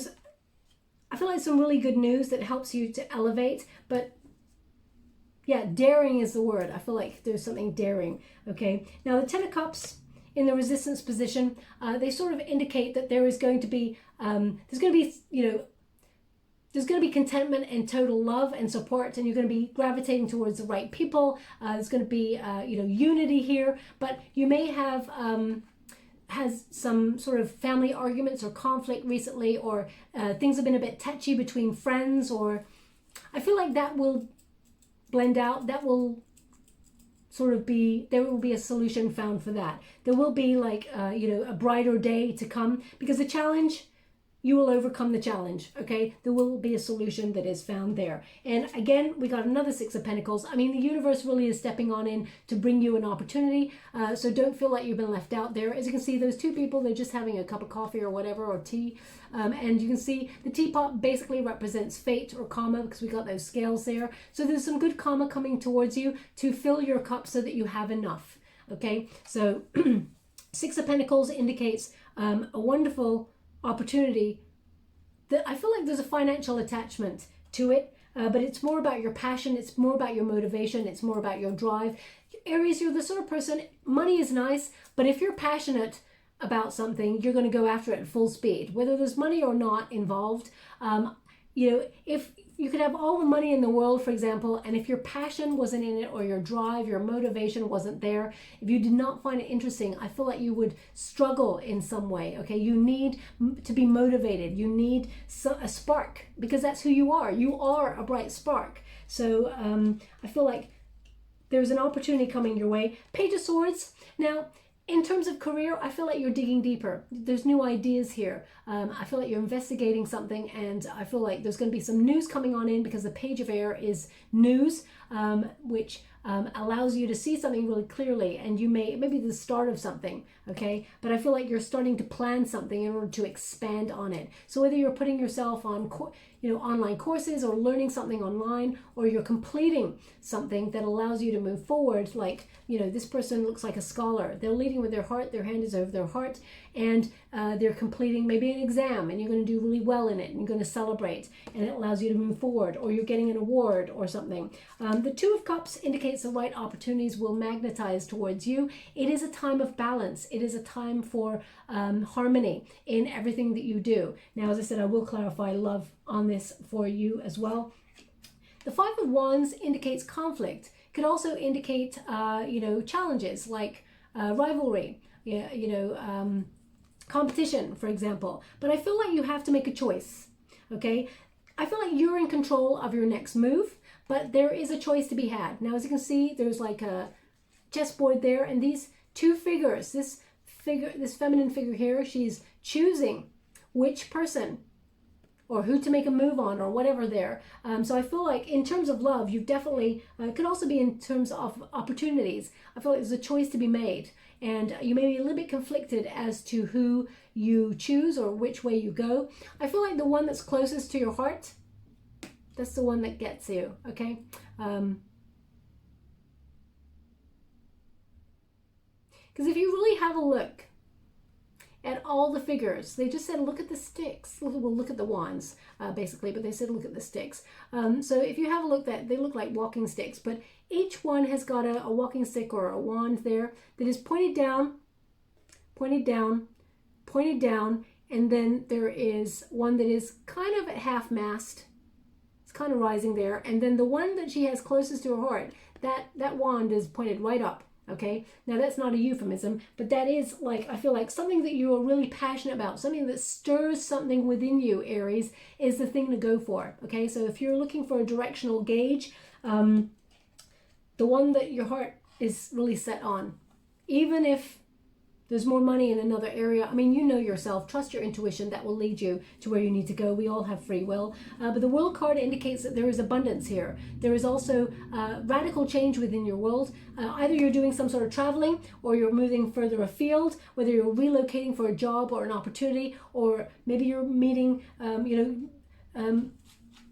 I feel like some really good news that helps you to elevate, but yeah, daring is the word. I feel like there's something daring, okay? Now, the Ten of Cups in the resistance position, they sort of indicate that there is going to be, there's going to be, there's going to be contentment and total love and support, and you're going to be gravitating towards the right people. There's going to be, unity here, but you may have has some sort of family arguments or conflict recently, or things have been a bit touchy between friends, or I feel like that will blend out. That will sort of be, there will be a solution found for that. There will be like, a brighter day to come, because the challenge, you will overcome the challenge, okay? There will be a solution that is found there. And again, we got another Six of Pentacles. I mean, the universe really is stepping on in to bring you an opportunity. So don't feel like you've been left out there. As you can see, those two people, they're just having a cup of coffee or whatever, or tea. And you can see the teapot basically represents fate or karma, because we got those scales there. So there's some good karma coming towards you to fill your cup so that you have enough, okay? So Six of Pentacles indicates a wonderful opportunity that I feel like there's a financial attachment to it, but it's more about your passion, it's more about your motivation, it's more about your drive. Aries, you're the sort of person, money is nice, but if you're passionate about something, you're going to go after it at full speed, whether there's money or not involved. If you could have all the money in the world, for example, and if your passion wasn't in it, or your drive, your motivation wasn't there, if you did not find it interesting, I feel like you would struggle in some way, okay? You need to be motivated. You need a spark, because that's who you are. You are a bright spark. So I feel like there's an opportunity coming your way. Page of Swords. Now, in terms of career, I feel like you're digging deeper. There's new ideas here. I feel like you're investigating something, and I feel like there's going to be some news coming on in, because the Page of Air is news, which allows you to see something really clearly, and you maybe the start of something, okay? But I feel like you're starting to plan something in order to expand on it. So whether you're putting yourself on online courses, or learning something online, or you're completing something that allows you to move forward, like, this person looks like a scholar. They're leading with their heart, their hand is over their heart, and they're completing maybe an exam, and you're going to do really well in it, and you're going to celebrate, and it allows you to move forward, or you're getting an award or something. The Two of Cups indicates the right opportunities will magnetize towards you. It is a time of balance. It is a time for harmony in everything that you do. Now, as I said, I will clarify love on this for you as well. The Five of Wands indicates conflict. It could also indicate, challenges like rivalry, competition, for example. But I feel like you have to make a choice, okay? I feel like you're in control of your next move, but there is a choice to be had. Now, as you can see, there's like a chessboard there, and these two figures, this feminine figure here, she's choosing which person or who to make a move on, or whatever there. So I feel like in terms of love, you definitely, it could also be in terms of opportunities. I feel like there's a choice to be made, and you may be a little bit conflicted as to who you choose or which way you go. I feel like the one that's closest to your heart, that's the one that gets you, okay? Because if you really have a look at all the figures, they just said look at the sticks. Well, look at the wands, basically, but they said look at the sticks. So if you have a look, that they look like walking sticks, but each one has got a walking stick or a wand there that is pointed down, pointed down, pointed down, and then there is one that is kind of at half mast. It's kind of rising there, and then the one that she has closest to her heart, that wand is pointed right up. Okay, now that's not a euphemism, but that is, like, I feel like something that you are really passionate about, something that stirs something within you, Aries, is the thing to go for. Okay, so if you're looking for a directional gauge, the one that your heart is really set on, even if there's more money in another area. I mean, you know yourself, trust your intuition, that will lead you to where you need to go. We all have free will. But the World card indicates that there is abundance here. There is also radical change within your world. Either you're doing some sort of traveling, or you're moving further afield, whether you're relocating for a job or an opportunity, or maybe you're meeting,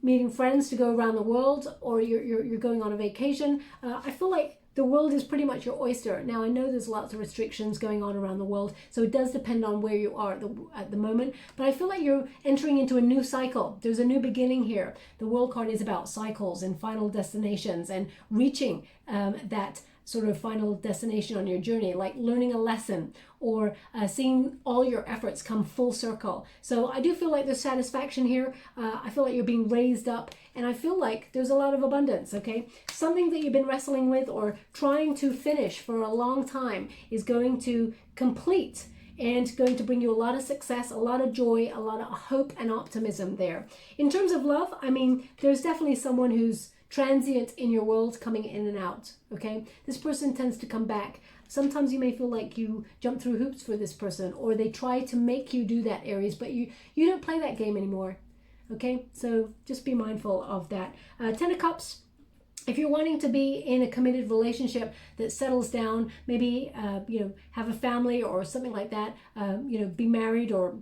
meeting friends to go around the world, or you're going on a vacation. I feel like the world is pretty much your oyster. Now, I know there's lots of restrictions going on around the world, so it does depend on where you are at the moment, but I feel like you're entering into a new cycle. There's a new beginning here. The World card is about cycles and final destinations and reaching that sort of final destination on your journey, like learning a lesson or seeing all your efforts come full circle. So I do feel like there's satisfaction here. I feel like you're being raised up, and I feel like there's a lot of abundance, okay? Something that you've been wrestling with or trying to finish for a long time is going to complete and going to bring you a lot of success, a lot of joy, a lot of hope and optimism there. In terms of love, I mean, there's definitely someone who's transient in your world, coming in and out, okay? This person tends to come back. Sometimes you may feel like you jump through hoops for this person, or they try to make you do that, Aries, but you don't play that game anymore, okay? So just be mindful of that. Ten of Cups, if you're wanting to be in a committed relationship that settles down, maybe, have a family or something like that, be married or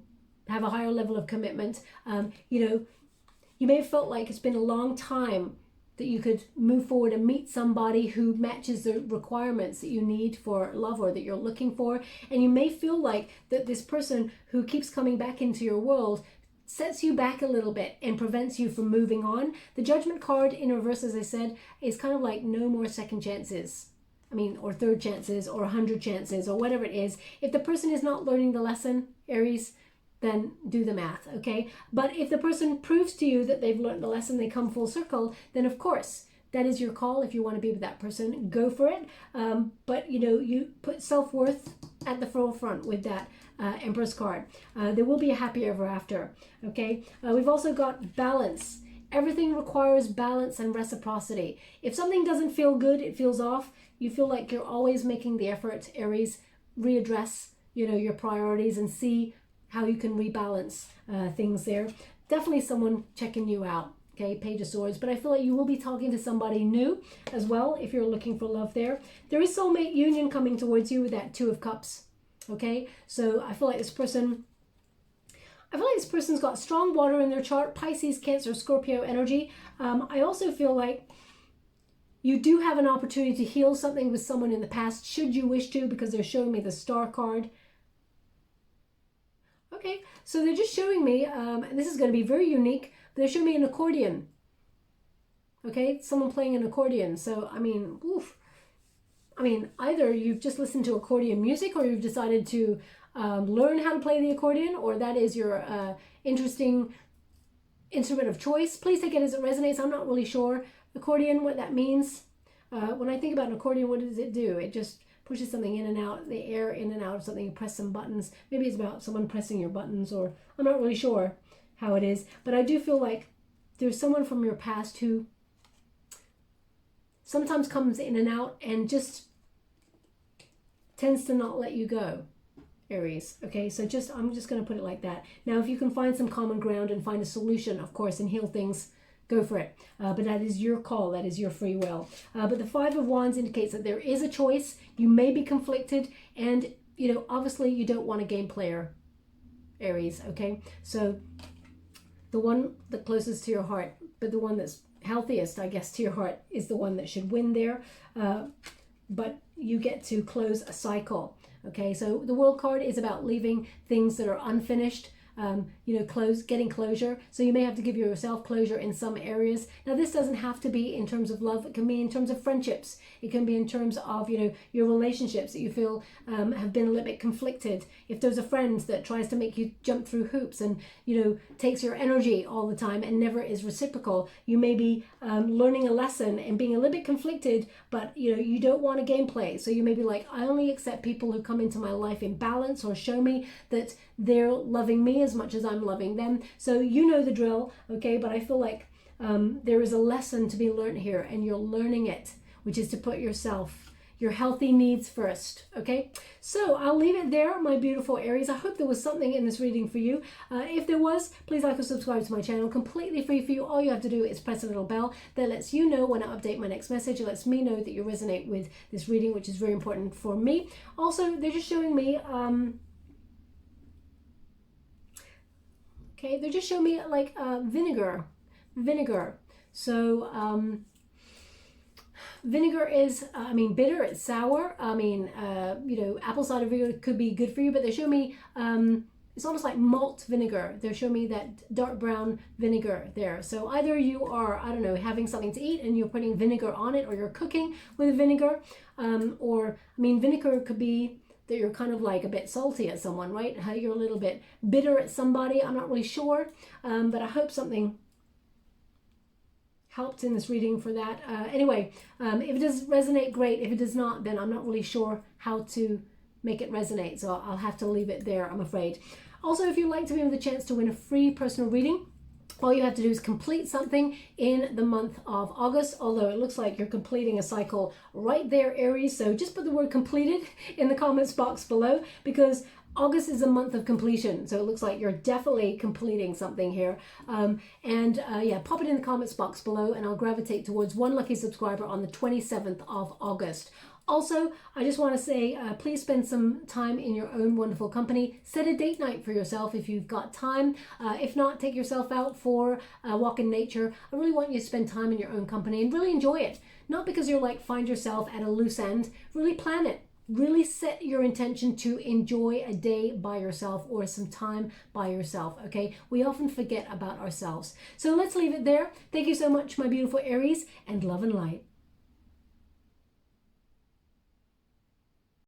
have a higher level of commitment, you may have felt like it's been a long time that you could move forward and meet somebody who matches the requirements that you need for love or that you're looking for. And you may feel like that this person who keeps coming back into your world sets you back a little bit and prevents you from moving on. The Judgment card in reverse, as I said, is kind of like no more second chances. Or third chances or 100 chances or whatever it is. If the person is not learning the lesson, Aries, then do the math, okay? But if the person proves to you that they've learned the lesson, they come full circle, then of course, that is your call. If you want to be with that person, go for it. But you put self-worth at the forefront with that Empress card. There will be a happy ever after, okay? We've also got balance. Everything requires balance and reciprocity. If something doesn't feel good, it feels off, you feel like you're always making the effort, Aries, readdress, your priorities and see how you can rebalance things there. Definitely someone checking you out, okay? Page of Swords. But I feel like you will be talking to somebody new as well if you're looking for love there. There is soulmate union coming towards you with that Two of Cups, okay? So I feel like this person's got strong water in their chart, Pisces, Cancer, Scorpio energy. I also feel like you do have an opportunity to heal something with someone in the past, should you wish to, because they're showing me the Star card. Okay, so they're just showing me, and this is going to be very unique, but they're showing me an accordion. Okay, someone playing an accordion. So, either you've just listened to accordion music, or you've decided to learn how to play the accordion, or that is your interesting instrument of choice. Please take it as it resonates. I'm not really sure. Accordion, what that means. When I think about an accordion, what does it do? It just pushes something in and out, the air in and out of something, you press some buttons. Maybe it's about someone pressing your buttons, or I'm not really sure how it is. But I do feel like there's someone from your past who sometimes comes in and out and just tends to not let you go, Aries. Okay, so I'm just going to put it like that. Now, if you can find some common ground and find a solution, of course, and heal things, go for it. But that is your call. That is your free will. But the Five of Wands indicates that there is a choice. You may be conflicted. And, obviously you don't want a game player, Aries. Okay. So the one that closest to your heart, but the one that's healthiest, I guess, to your heart is the one that should win there. But you get to close a cycle. Okay. So the World card is about leaving things that are unfinished. Getting closure. So you may have to give yourself closure in some areas. Now, this doesn't have to be in terms of love. It can be in terms of friendships. It can be in terms of, your relationships that you feel have been a little bit conflicted. If there's a friend that tries to make you jump through hoops and, takes your energy all the time and never is reciprocal, you may be learning a lesson and being a little bit conflicted, but, you don't want a gameplay. So you may be like, I only accept people who come into my life in balance or show me that they're loving me as much as I'm loving them. So you know the drill, okay? But I feel like there is a lesson to be learned here, and you're learning it, which is to put your healthy needs first, okay? So I'll leave it there, my beautiful Aries. I hope there was something in this reading for you. If there was, please like or subscribe to my channel. Completely free for you. All you have to do is press a little bell that lets you know when I update my next message. It lets me know that you resonate with this reading, which is very important for me. Also, they're just showing me okay, they're just showing me like vinegar. vinegar. So vinegar is, I mean, bitter, it's sour. I mean, you know, apple cider vinegar could be good for you, but they show me, it's almost like malt vinegar. They show me that dark brown vinegar there. So either you are, I don't know, having something to eat and you're putting vinegar on it, or you're cooking with vinegar, or, I mean, vinegar could be that you're kind of like a bit salty at someone, right? You're a little bit bitter at somebody. I'm not really sure, but I hope something helped in this reading for that. Anyway, if it does resonate, great. If it does not, then I'm not really sure how to make it resonate. So I'll have to leave it there, I'm afraid. Also, if you'd like to be with a chance to win a free personal reading, all you have to do is complete something in the month of August, although it looks like you're completing a cycle right there, Aries. So just put the word completed in the comments box below, because August is a month of completion. So it looks like you're definitely completing something here. Yeah, pop it in the comments box below and I'll gravitate towards one lucky subscriber on the 27th of August. Also, I just want to say, please spend some time in your own wonderful company. Set a date night for yourself if you've got time. If not, take yourself out for a walk in nature. I really want you to spend time in your own company and really enjoy it. Not because you're like, find yourself at a loose end. Really plan it. Really set your intention to enjoy a day by yourself or some time by yourself, okay? We often forget about ourselves. So let's leave it there. Thank you so much, my beautiful Aries, and love and light.